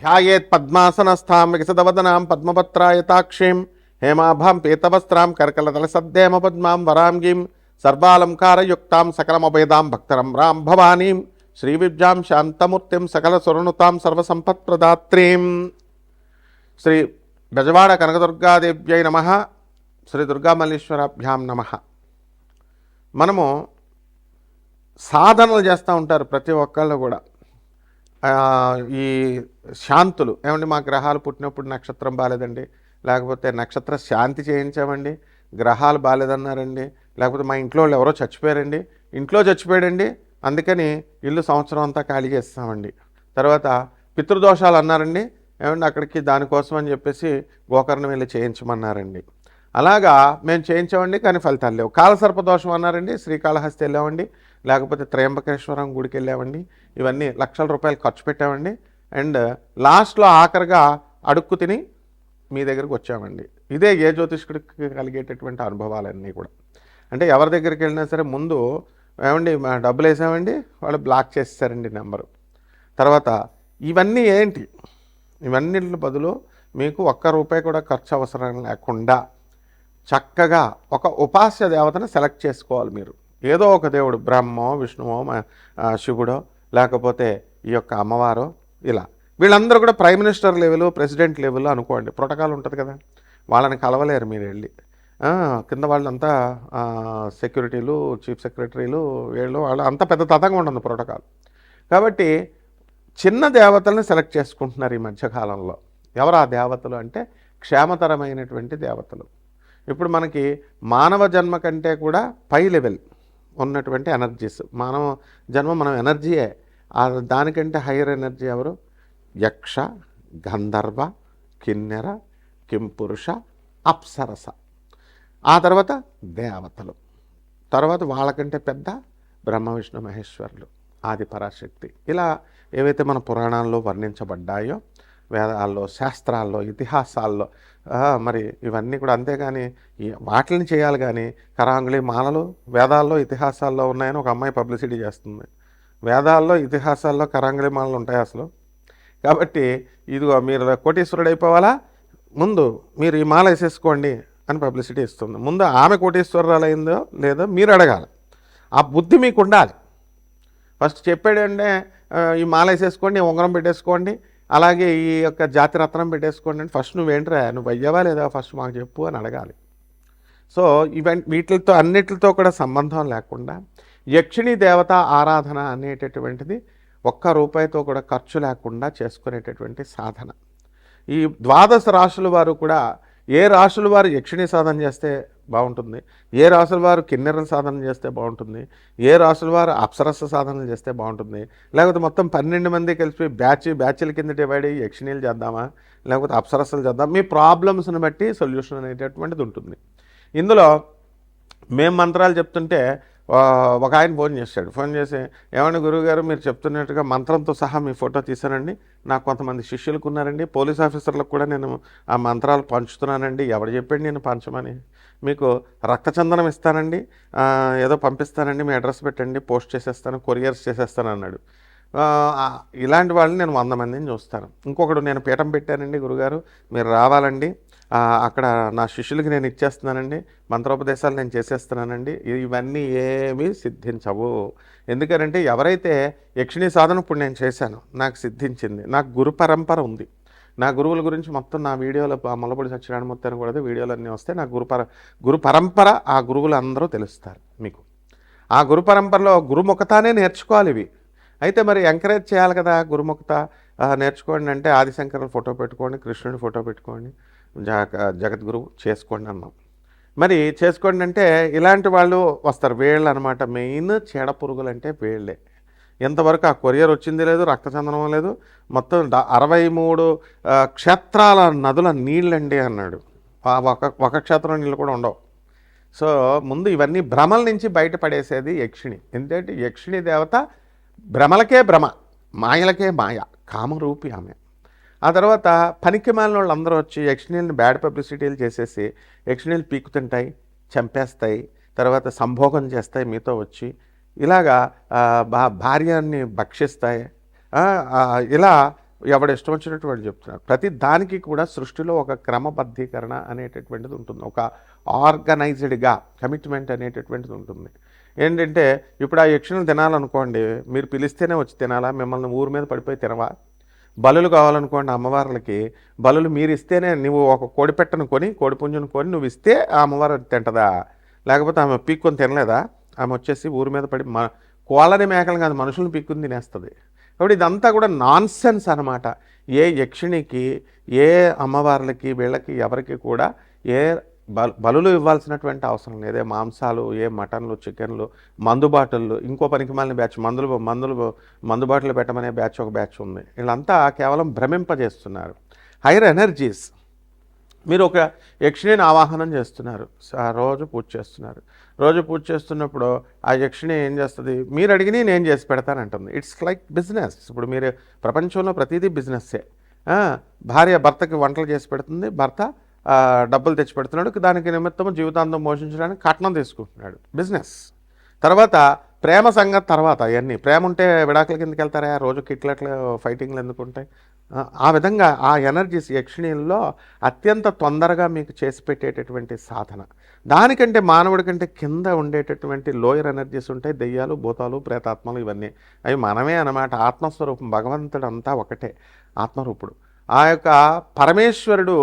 ధ్యాయేత్ పద్మాసనస్థాం వికసితవదనాం పద్మపత్రాయతాక్షీం హేమాభాం పీతవస్త్రాం కర్కలతలసద్ధేమ పద్మాం వరాంగీం సర్వాలంకారయుక్తాం సకలమభేదాం భక్తరమ్రాం భవానీం శ్రీవిద్యాం శాంతమూర్తిం సకల సురనుతాం సర్వసంపత్ప్రదాత్రీం. శ్రీ బెజవాడ కనకదుర్గాదేవ్యై నమః. శ్రీ దుర్గామల్లీశ్వరాభ్యాం నమః. మనము సాధనలు చేస్తూ ఉంటారు ప్రతి ఒక్కళ్ళు కూడా. ఈ శాంతులు ఏమండి, మా గ్రహాలు పుట్టినప్పుడు నక్షత్రం బాలేదండి, లేకపోతే నక్షత్ర శాంతి చేయించామండి, గ్రహాలు బాలేదన్నారండి, లేకపోతే మా ఇంట్లో వాళ్ళు ఎవరో చచ్చిపోయారండి, ఇంట్లో చచ్చిపోయాడండి అందుకని ఇల్లు సంవత్సరం అంతా ఖాళీ చేస్తామండి, తర్వాత పితృదోషాలు అన్నారండి ఏమండి అక్కడికి దానికోసం అని చెప్పేసి గోకర్ణం వెళ్ళి చేయించమన్నారండి. అలాగా మేము చేయించామండి కానీ ఫలితాలు లేవు. కాలసర్పదోషం అన్నారండి, శ్రీకాళహస్తి వెళ్ళామండి, లేకపోతే త్రయంబకేశ్వరం గుడికి వెళ్ళామండి, ఇవన్నీ లక్షల రూపాయలు ఖర్చు పెట్టామండి. అండ్ లాస్ట్లో ఆఖరిగా అడుక్కు తిని మీ దగ్గరికి వచ్చామండి. ఇదే ఏ జ్యోతిష్కుడికి కలిగేటటువంటి అనుభవాలన్నీ కూడా. అంటే ఎవరి దగ్గరికి వెళ్ళినా సరే ముందు ఏమండి డబ్బులు వేసామండి, వాళ్ళు బ్లాక్ చేసేసారండి నెంబరు. తర్వాత ఇవన్నీ ఏంటి, ఇవన్నిటి బదులు మీకు ఒక్క రూపాయి కూడా ఖర్చు అవసరం లేకుండా చక్కగా ఒక ఉపాస్య దేవతను సెలెక్ట్ చేసుకోవాలి మీరు. ఏదో ఒక దేవుడు, బ్రహ్మో విష్ణువో శివుడో లేకపోతే ఈ యొక్క అమ్మవారో, ఇలా వీళ్ళందరూ కూడా prime minister level president level అనుకోండి, ప్రోటోకాల్ ఉంటుంది కదా, వాళ్ళని కలవలేరు మీరు వెళ్ళి. కింద వాళ్ళంతా సెక్యూరిటీలు, చీఫ్ సెక్రటరీలు, వీళ్ళు వాళ్ళు అంత పెద్ద తతంగా ఉంటుంది ప్రోటోకాల్. కాబట్టి చిన్న దేవతలను సెలెక్ట్ చేసుకుంటున్నారు ఈ మధ్యకాలంలో. ఎవరు ఆ దేవతలు అంటే క్షేమతరమైనటువంటి దేవతలు. ఇప్పుడు మనకి మానవ జన్మ కంటే కూడా పై లెవెల్ ఉన్నటువంటి ఎనర్జీస్, మానవ జన్మ మనం ఎనర్జీయే, దానికంటే హైయర్ ఎనర్జీ ఎవరు? యక్ష, గంధర్వ, కిన్నెర, కింపురుష, అప్సరస, ఆ తర్వాత దేవతలు, తర్వాత వాళ్ళకంటే పెద్ద బ్రహ్మ విష్ణు మహేశ్వరులు, ఆది పరాశక్తి. ఇలా ఏవైతే మన పురాణాల్లో వర్ణించబడ్డాయో, వేదాల్లో, శాస్త్రాల్లో, ఇతిహాసాల్లో, మరి ఇవన్నీ కూడా. అంతేగాని వాటిని చేయాలి కానీ కరాంగుళి మాలలు వేదాల్లో ఇతిహాసాల్లో ఉన్నాయని ఒక అమ్మాయి పబ్లిసిటీ చేస్తుంది. వేదాల్లో ఇతిహాసాల్లో కరాంగుళి మాలలు ఉంటాయి అసలు. కాబట్టి ఇదిగో మీరు కోటీశ్వరుడు అయిపోవాలా, ముందు మీరు ఈ మాల వేసేసుకోండి అని పబ్లిసిటీ ఇస్తుంది. ముందు ఆమె కోటీశ్వరురాలు అయిందో లేదో మీరు అడగాలి. ఆ బుద్ధి మీకు ఉండాలి. ఫస్ట్ చెప్పాడంటే ఈ మాల వేసేసుకోండి, ఉంగరం పెట్టేసుకోండి, అలాగే ఈ యొక్క జాతిరత్నం పెట్టేసుకోండి అంటే ఫస్ట్ నువ్వేంట్రా, నువ్వు అయ్యావా లేదా ఫస్ట్ మాకు చెప్పు అని అడగాలి. సో వీటితో అన్నిటితో కూడా సంబంధం లేకుండా యక్షిణీ దేవత ఆరాధన అనేటటువంటిది ఒక్క రూపాయితో కూడా ఖర్చు లేకుండా చేసుకునేటటువంటి సాధన. ఈ 12 రాశుల వారు కూడా ఏ రాశుల వారు యక్షిణీ సాధన చేస్తే బాగుంటుంది, ఏ రాశుల వారు కిన్నెర సాధన చేస్తే బాగుంటుంది, ఏ రాశుల వారు అప్సరస సాధనలు చేస్తే బాగుంటుంది, లేకపోతే మొత్తం 12 మంది కలిపి బ్యాచ్ల కింద డివైడ్ అయ్యి యక్షిణీలు చేద్దామా లేకపోతే అప్సరసలు చేద్దాం, మీ ప్రాబ్లమ్స్ని బట్టి సొల్యూషన్ అనేటటువంటిది ఉంటుంది. ఇందులో మేము మంత్రాలు చెప్తుంటే ఒక ఆయన ఫోన్ చేసి ఏమండి గురువుగారు మీరు చెప్తున్నట్టుగా మంత్రంతో సహా మీ ఫోటో తీశానండి, నాకు కొంతమంది శిష్యులకు ఉన్నారండి, పోలీస్ ఆఫీసర్లకు కూడా నేను ఆ మంత్రాలు పంచుతున్నానండి, ఎవరు చెప్పండి నేను పంచమని, మీకు రక్తచందనం ఇస్తానండి, ఏదో పంపిస్తానండి, మీ అడ్రస్ పెట్టండి, పోస్ట్ చేసేస్తాను, కొరియర్స్ చేసేస్తాను అన్నాడు. ఇలాంటి వాళ్ళని నేను 100 మందిని చూస్తాను. ఇంకొకడు నేను పీఠం పెట్టానండి గురుగారు మీరు రావాలండి, అక్కడ నా శిష్యులకి నేను ఇచ్చేస్తున్నానండి, మంత్రోపదేశాలు నేను చేసేస్తున్నానండి, ఇవన్నీ ఏమీ సిద్ధించవు. ఎందుకంటే ఎవరైతే యక్షిణీ సాధన ఇప్పుడు నేను చేశాను, నాకు సిద్ధించింది, నాకు గురు పరంపర ఉంది, నా గురువుల గురించి మొత్తం నా వీడియోలో ముల్లపూడి సత్యనారాయణమూర్తి కూడా వీడియోలు అన్నీ వస్తాయి. నా గురు పరంపర, ఆ గురువులు అందరూ తెలుస్తారు మీకు. ఆ గురు పరంపరలో గురుముఖతానే నేర్చుకోవాలి ఇవి. అయితే మరి ఎంకరేజ్ చేయాలి కదా, గురుముఖత నేర్చుకోండి అంటే ఆదిశంకరుల ఫోటో పెట్టుకోండి, కృష్ణుడి ఫోటో పెట్టుకోండి, జగద్గురువు చేసుకోండి అన్నాం. మరి చేసుకోండి అంటే ఇలాంటి వాళ్ళు వస్తారు, వీళ్ళు అనమాట మెయిన్ చీడ పురుగులు అంటే వీళ్ళే. ఎంతవరకు ఆ కొరియర్ వచ్చింది లేదు, రక్తచందనం లేదు, మొత్తం 63 క్షేత్రాల నదుల నీళ్ళండి అన్నాడు. ఒక క్షేత్రం నీళ్ళు కూడా ఉండవు. సో ముందు ఇవన్నీ భ్రమల నుంచి బయటపడేసేది యక్షిణి. ఎందుకంటే యక్షిణి దేవత భ్రమలకే భ్రమ, మాయలకే మాయ, కామరూపి ఆమె. ఆ తర్వాత పనికి మాలిన వాళ్ళు అందరూ వచ్చి యక్షిణీలను బ్యాడ్ పబ్లిసిటీలు చేసేసి యక్షిణీలు పీకుతుంటాయి, చంపేస్తాయి, తర్వాత సంభోగం చేస్తాయి మీతో వచ్చి, ఇలాగా భార్యని భక్షిస్తాయి, ఇలా ఎవడు ఇష్టం వచ్చినట్టు వాడు చెప్తున్నారు. ప్రతి దానికి కూడా సృష్టిలో ఒక క్రమబద్ధీకరణ అనేటటువంటిది ఉంటుంది, ఒక ఆర్గనైజ్డ్గా కమిట్మెంట్ అనేటటువంటిది ఉంటుంది. ఏంటంటే ఇప్పుడు ఆ యక్షిని తినాలనుకోండి, మీరు పిలిస్తేనే వచ్చి తినాలా, మిమ్మల్ని ఊరి మీద పడిపోయి తినవా? బలులు కావాలనుకోండి అమ్మవార్లకి, బలులు మీరు ఇస్తేనే, నువ్వు ఒక కోడిపెట్టను కొని, కోడిపుంజును కొని నువ్వు ఇస్తే ఆ అమ్మవారు తింటదా? లేకపోతే ఆమె పీక్కొని తినలేదా? ఆమె వచ్చేసి ఊరి మీద పడి కోళ్ళని మేకలు కాదు మనుషులను పీక్కుని తినేస్తుంది. కాబట్టి ఇదంతా కూడా నాన్ సెన్స్ అనమాట. ఏ యక్షిణికి, ఏ అమ్మవార్లకి, వీళ్ళకి ఎవరికి కూడా ఏ బలులు ఇవ్వాల్సినటువంటి అవసరం లేదు. ఏ మాంసాలు, ఏ మటన్లు, చికెన్లు, మందు బాటిళ్ళు, ఇంకో పనికి మాలిన బ్యాచ్ మందు బాటిల్ పెట్టమనే బ్యాచ్ ఒక బ్యాచ్ ఉంది. వీళ్ళంతా కేవలం భ్రమింపజేస్తున్నారు. Hire energies. మీరు ఒక యక్షిణిని ఆవాహనం చేస్తున్నారు, రోజు పూజ చేస్తున్నారు. రోజు పూజ చేస్తున్నప్పుడు ఆ యక్షిణి ఏం చేస్తుంది? మీరు అడిగిని నేను చేసి పెడతానంటుంది. It's like business. ఇప్పుడు మీరు ప్రపంచంలో ప్రతిదీ బిజినెస్సే. భార్య భర్తకి వంటలు చేసి పెడుతుంది, భర్త డబ్బులు తెచ్చి పెడుతున్నాడు, దానికి నిమిత్తం జీవితాంతం పోషించడానికి కట్నం తీసుకుంటున్నాడు, బిజినెస్. తర్వాత ప్రేమ సంగతి తర్వాత. అవన్నీ ప్రేమ ఉంటే విడాకుల కిందకి వెళ్తారా? రోజు కిట్లట్లు ఫైటింగ్లు ఎందుకు ఉంటాయి? ఆ విధంగా ఆ ఎనర్జీస్ యక్షిణీల్లో అత్యంత తొందరగా మీకు చేసి పెట్టేటటువంటి సాధన. దానికంటే మానవుడి కంటే కింద ఉండేటటువంటి లోయర్ ఎనర్జీస్ ఉంటాయి, దెయ్యాలు, భూతాలు, ప్రేతాత్మలు, ఇవన్నీ అవి మనమే అన్నమాట. ఆత్మస్వరూపం, భగవంతుడు అంతా ఒకటే, ఆత్మరూపుడు. ఆ యొక్క పరమేశ్వరుడు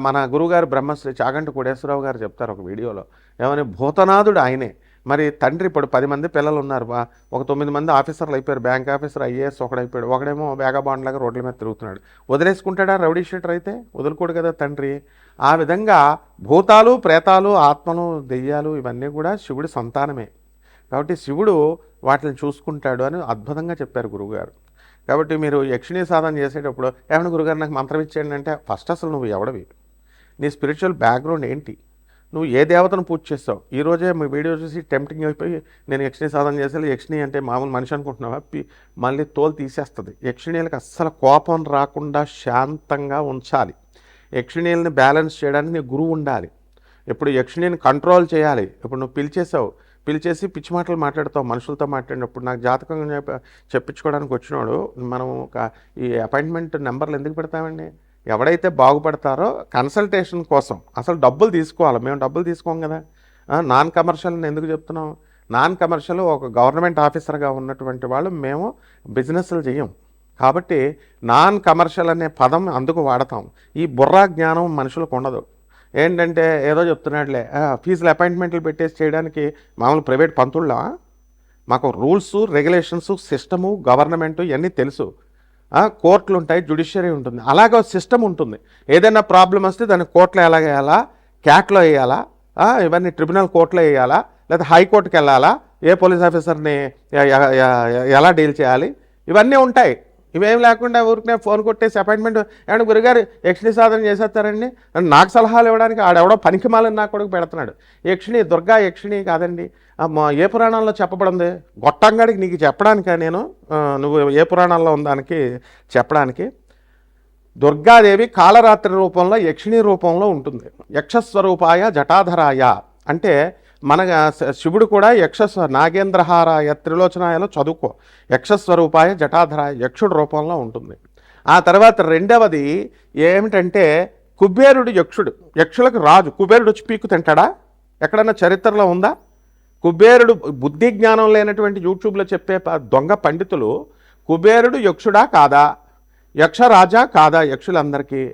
మన గురువుగారు బ్రహ్మశ్రీ చాగంటి కోటేశ్వరరావు గారు చెప్తారు ఒక వీడియోలో, ఏమని భూతనాథుడు ఆయనే. మరి తండ్రి ఇప్పుడు 10 మంది పిల్లలు ఉన్నారు, ఒక 9 మంది ఆఫీసర్లు అయిపోయారు, బ్యాంక్ ఆఫీసర్, ఐఏఎస్ ఒకడైపోయాడు, ఒకడేమో వేగబాండ్లాగా రోడ్ల మీద తిరుగుతున్నాడు. వదిలేసుకుంటాడా? రౌడీ షీటర్ అయితే వదులుకోడు కదా తండ్రి. ఆ విధంగా భూతాలు, ప్రేతాలు, ఆత్మలు, దెయ్యాలు ఇవన్నీ కూడా శివుడి సంతానమే. కాబట్టి శివుడు వాటిని చూసుకుంటాడు అని అద్భుతంగా చెప్పారు గురువుగారు. కాబట్టి మీరు యక్షిణీ సాధన చేసేటప్పుడు ఏమైనా గురుగారు నాకు మంత్రం ఇచ్చేయండి అంటే, ఫస్ట్ అసలు నువ్వు ఎవడవి, నీ స్పిరిచువల్ బ్యాక్గ్రౌండ్ ఏంటి, నువ్వు ఏ దేవతను పూజ చేస్తావు? ఈరోజే మీ వీడియో చూసి టెంప్టింగ్ అయిపోయి నేను యక్షిణీ సాధన చేసేది, యక్షిణి అంటే మామూలు మనిషి అనుకుంటున్నావా? మళ్ళీ తోలు తీసేస్తుంది. యక్షిణీలకు అస్సలు కోపం రాకుండా శాంతంగా ఉంచాలి. యక్షిణీలని బ్యాలెన్స్ చేయడానికి నీ గురువు ఉండాలి. ఇప్పుడు యక్షిణిని కంట్రోల్ చేయాలి. ఇప్పుడు నువ్వు పిలిచేసి పిచ్చి మాటలు మాట్లాడతావు మనుషులతో మాట్లాడినప్పుడు. నాకు జాతకం చెప్పించుకోవడానికి వచ్చినాడు, మనం ఈ అపాయింట్మెంట్ నెంబర్లు ఎందుకు పెడతామండి? ఎవడైతే బాగుపడతారో కన్సల్టేషన్ కోసం అసలు డబ్బులు తీసుకోవాలి. మేము డబ్బులు తీసుకోం కదా. నాన్ కమర్షియల్ ఎందుకు చెప్తున్నాం? నాన్ కమర్షియల్ ఒక గవర్నమెంట్ ఆఫీసర్గా ఉన్నటువంటి వాళ్ళు మేము బిజినెస్లు చేయం. కాబట్టి నాన్ కమర్షియల్ అనే పదం అందుకు వాడతాం. ఈ బుర్రా జ్ఞానం మనుషులకు ఉండదు. ఏంటంటే ఏదో చెప్తున్నాడులే, ఫీజులు అపాయింట్మెంట్లు పెట్టేసి చేయడానికి మామూలు ప్రైవేట్ పంతుళ్ళా? మాకు రూల్స్, రెగ్యులేషన్స్, సిస్టము, గవర్నమెంటు ఇవన్నీ తెలుసు. కోర్టులు ఉంటాయి, జ్యుడిషియరీ ఉంటుంది, అలాగే సిస్టమ్ ఉంటుంది. ఏదైనా ప్రాబ్లం వస్తే దాన్ని కోర్టులో ఎలా వేయాలా, క్యాట్లో వేయాలా, ఇవన్నీ ట్రిబ్యునల్ కోర్టులో వేయాలా, లేదా హైకోర్టుకి వెళ్ళాలా, ఏ పోలీస్ ఆఫీసర్ని ఎలా డీల్ చేయాలి, ఇవన్నీ ఉంటాయి. ఇవేం లేకుండా ఊరికనే ఫోన్ కొట్టేసి అపాయింట్మెంట్, ఏమన్నా గురుగారు యక్షిణి సాధన చేసేస్తారండి నాకు సలహాలు ఇవ్వడానికి ఆడెవడో పనికిమాలని నా కొడుకు పెడుతున్నాడు. యక్షిణి దుర్గా యక్షిణి కాదండి, ఏ పురాణంలో చెప్పబడింది? గొట్టంగాడికి నీకు చెప్పడానికా నేను? నువ్వు ఏ పురాణాల్లో ఉందానికి చెప్పడానికి? దుర్గాదేవి కాళరాత్రి రూపంలో, యక్షిణి రూపంలో ఉంటుంది. యక్షస్వరూపాయ జటాధరాయ అంటే మన శివుడు కూడా నాగేంద్రహారాయ త్రిలోచనాయలో చదువుకో. యక్షస్వరూపాయ జటాధరాయ, యక్షుడు రూపంలో ఉంటుంది. ఆ తర్వాత రెండవది ఏమిటంటే కుబేరుడు యక్షుడు, యక్షులకు రాజు. కుబేరుడు వచ్చి పీకు తింటాడా? ఎక్కడన్నా చరిత్రలో ఉందా? కుబేరుడు బుద్ధి జ్ఞానం లేనటువంటి యూట్యూబ్లో చెప్పే దొంగ పండితులు కుబేరుడు యక్షుడా కాదా, యక్షరాజా కాదా యక్షులందరికీ?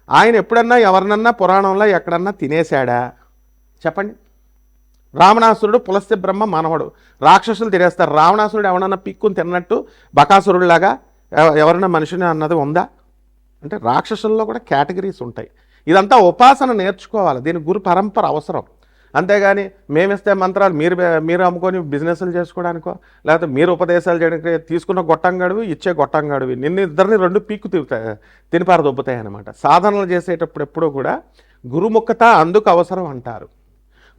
ఆయన ఎప్పుడన్నా ఎవరినన్నా పురాణంలో ఎక్కడన్నా తినేశాడా? చెప్పండి. రావణాసురుడు పులస్త్య బ్రహ్మ మానవుడు, రాక్షసులు తినేస్తారు. రావణాసురుడు ఎవరన్నా పిక్కుని తిన్నట్టు బకాసురుడిలాగా ఎవరైనా మనిషిని అన్నది ఉందా? అంటే రాక్షసుల్లో కూడా కేటగిరీస్ ఉంటాయి. ఇదంతా ఉపాసన నేర్చుకోవాలి, దీని గురు పరంపర అవసరం. అంతేగాని మేమిస్తే మంత్రాలు మీరు అమ్ముకొని బిజినెస్లు చేసుకోవడానికో, లేకపోతే మీరు ఉపదేశాలు చేయడానికి తీసుకున్న గొట్టంగాడివి, ఇచ్చే గొట్టంగాడివి, ఇద్దరిని రెండు పీక్కు తినిపార దొబ్బుతాయి అన్నమాట. సాధనలు చేసేటప్పుడు ఎప్పుడూ కూడా గురుముఖత అందుకు అవసరం అంటారు.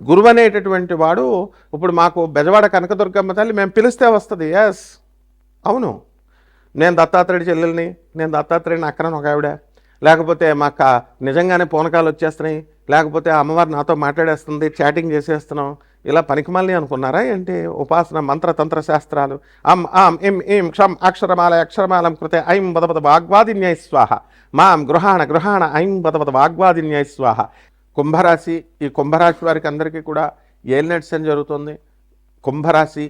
గురువు అనేటటువంటి వాడు, ఇప్పుడు మాకు బెజవాడ కనకదుర్గమ్మ తల్లి మేము పిలిస్తే వస్తుంది. ఎస్, అవును, నేను దత్తాత్రేయుడి చెల్లెల్ని, నేను దత్తాత్రేయుని అక్కడని ఒక ఆవిడ, లేకపోతే మాకు నిజంగానే పూనకాలు వచ్చేస్తున్నాయి, లేకపోతే అమ్మవారు నాతో మాట్లాడేస్తుంది, చాటింగ్ చేసేస్తున్నాం, ఇలా పనికిమల్ని అనుకున్నారా ఏంటి? ఉపాసన మంత్రతంత్ర శాస్త్రాలు అం ఆం ఇం ఈం క్షం అక్షరమాల అక్షరమాలం కృతే ఐం పదపద వాగ్వాదిన్యై స్వాహ మాం గృహాణ ఐం పదపద వాగ్వాదిన్యై స్వాహ. కుంభరాశి, ఈ కుంభరాశి వారికి అందరికీ కూడా ఏలినాటి శని జరుగుతుంది. కుంభరాశి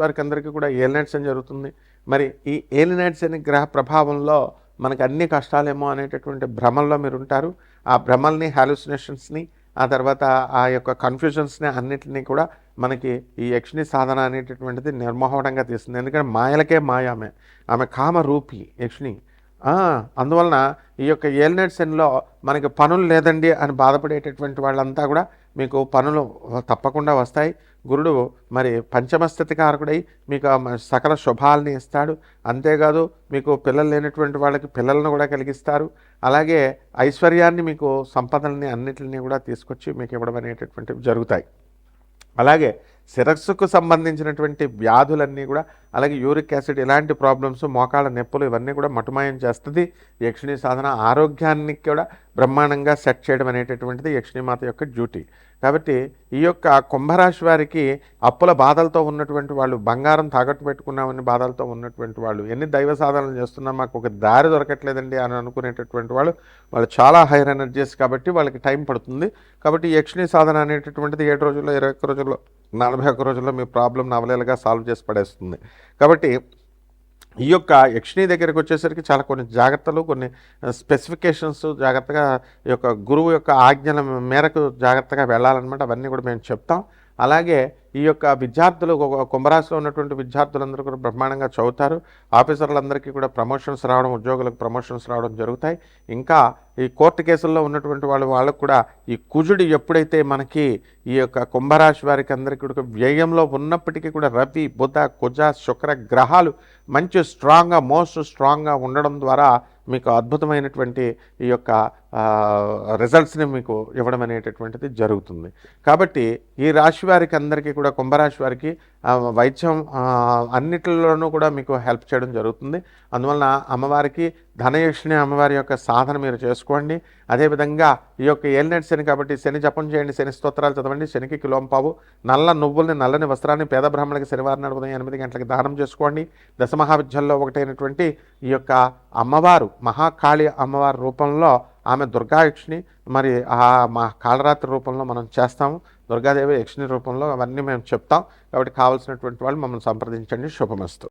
వారికి అందరికీ కూడా ఏలినాటి శని జరుగుతుంది. మరి ఈ ఏలినాటి శని గ్రహ ప్రభావంలో మనకు అన్ని కష్టాలేమో అనేటటువంటి భ్రమల్లో మీరు ఉంటారు. ఆ భ్రమల్ని, హాలుసినేషన్స్ని, ఆ తర్వాత ఆ యొక్క కన్ఫ్యూజన్స్ని అన్నింటినీ కూడా మనకి ఈ యక్షిణి సాధన అనేటటువంటిది నిర్మోహడంగా తీస్తుంది. ఎందుకంటే మాయలకే మాయ ఆమె కామరూపి యక్షిణి. అందువలన ఈ యొక్క ఏలినాటి శనిలో మనకి పనులు లేదండి అని బాధపడేటటువంటి వాళ్ళంతా కూడా మీకు పనులు తప్పకుండా వస్తాయి. గురుడు మరి పంచమస్థితి కారకుడై మీకు సకల శుభాలని ఇస్తాడు. అంతేకాదు మీకు పిల్లలు లేనటువంటి వాళ్ళకి పిల్లలను కూడా కలిగిస్తారు. అలాగే ఐశ్వర్యాన్ని, మీకు సంపదల్ని అన్నిటిని కూడా తీసుకొచ్చి మీకు ఇవ్వడం అనేటటువంటివి జరుగుతాయి. అలాగే శిరస్సుకు సంబంధించినటువంటి వ్యాధులన్నీ కూడా, అలాగే యూరిక్ యాసిడ్ ఇలాంటి ప్రాబ్లమ్స్, మోకాళ్ళ నొప్పులు ఇవన్నీ కూడా మటుమాయం చేస్తుంది యక్షిణి సాధన. ఆరోగ్యాన్ని కూడా బ్రహ్మాండంగా సెట్ చేయడం అనేటటువంటిది యక్షిణీమాత యొక్క డ్యూటీ. కాబట్టి ఈ యొక్క కుంభరాశి వారికి అప్పుల బాధలతో ఉన్నటువంటి వాళ్ళు, బంగారం తాకట్టు పెట్టుకున్నామని బాధలతో ఉన్నటువంటి వాళ్ళు, ఎన్ని దైవ సాధనలు చేస్తున్నా మాకు ఒక దారి దొరకట్లేదండి అని అనుకునేటటువంటి వాళ్ళు చాలా హైర్ ఎనర్జీస్, కాబట్టి వాళ్ళకి టైం పడుతుంది. కాబట్టి యక్షిణి సాధన అనేటటువంటిది 7 రోజుల్లో, 21 రోజుల్లో, 41 రోజుల్లో మీ ప్రాబ్లం అవలేలుగా సాల్వ్ చేసి పడేస్తుంది. కాబట్టి ఈ యొక్క యక్షిణి దగ్గరికి వచ్చేసరికి చాలా కొన్ని జాగ్రత్తలు, కొన్ని స్పెసిఫికేషన్స్ జాగ్రత్తగా ఈ యొక్క గురువు యొక్క ఆజ్ఞల మేరకు జాగ్రత్తగా వెళ్ళాలన్నమాట. అవన్నీ కూడా మేము చెప్తాం. అలాగే ఈ యొక్క విద్యార్థులు, కుంభరాశిలో ఉన్నటువంటి విద్యార్థులందరూ కూడా బ్రహ్మాండంగా చదువుతారు. ఆఫీసర్లందరికీ కూడా ప్రమోషన్స్ రావడం, ఉద్యోగులకు ప్రమోషన్స్ రావడం జరుగుతాయి. ఇంకా ఈ కోర్టు కేసుల్లో ఉన్నటువంటి వాళ్ళకు కూడా ఈ కుజుడు ఎప్పుడైతే మనకి ఈ యొక్క కుంభరాశి వారికి అందరికీ కూడా వ్యయంలో ఉన్నప్పటికీ కూడా రవి, బుధ, కుజ, శుక్ర గ్రహాలు మంచి స్ట్రాంగ్గా, మోస్ట్ స్ట్రాంగ్గా ఉండడం ద్వారా మీకు అద్భుతమైనటువంటి ఈ యొక్క రిజల్ట్స్ని మీకు ఇవ్వడం అనేటటువంటిది జరుగుతుంది. కాబట్టి ఈ రాశి వారికి అందరికీ కూడా, కుంభరాశి వారికి వైద్యం అన్నిటిలోనూ కూడా మీకు హెల్ప్ చేయడం జరుగుతుంది. అందువలన అమ్మవారికి ధనయక్షిణి అమ్మవారి యొక్క సాధన మీరు చేసుకోండి. అదేవిధంగా ఈ యొక్క ఏలినాటి శని కాబట్టి శని జపం చేయండి, శని స్తోత్రాలు చదవండి, శనికి కిలోంపావు నల్ల నువ్వుల్ని, నల్లని వస్త్రాన్ని పేద బ్రాహ్మణులకి శనివారం నాడు ఉదయం 8 గంటలకు దానం చేసుకోండి. దశమహావిద్యల్లో ఒకటైనటువంటి ఈ యొక్క అమ్మవారు మహాకాళి అమ్మవారి రూపంలో ఆమె దుర్గాయక్షిణి, మరి మా కాళరాత్రి రూపంలో మనం చేస్తాము. దుర్గాదేవి యక్షిణి రూపంలో అవన్నీ మేము చెప్తాం. కాబట్టి కావాల్సినటువంటి వాళ్ళు మమ్మల్ని సంప్రదించండి. శుభమస్తు.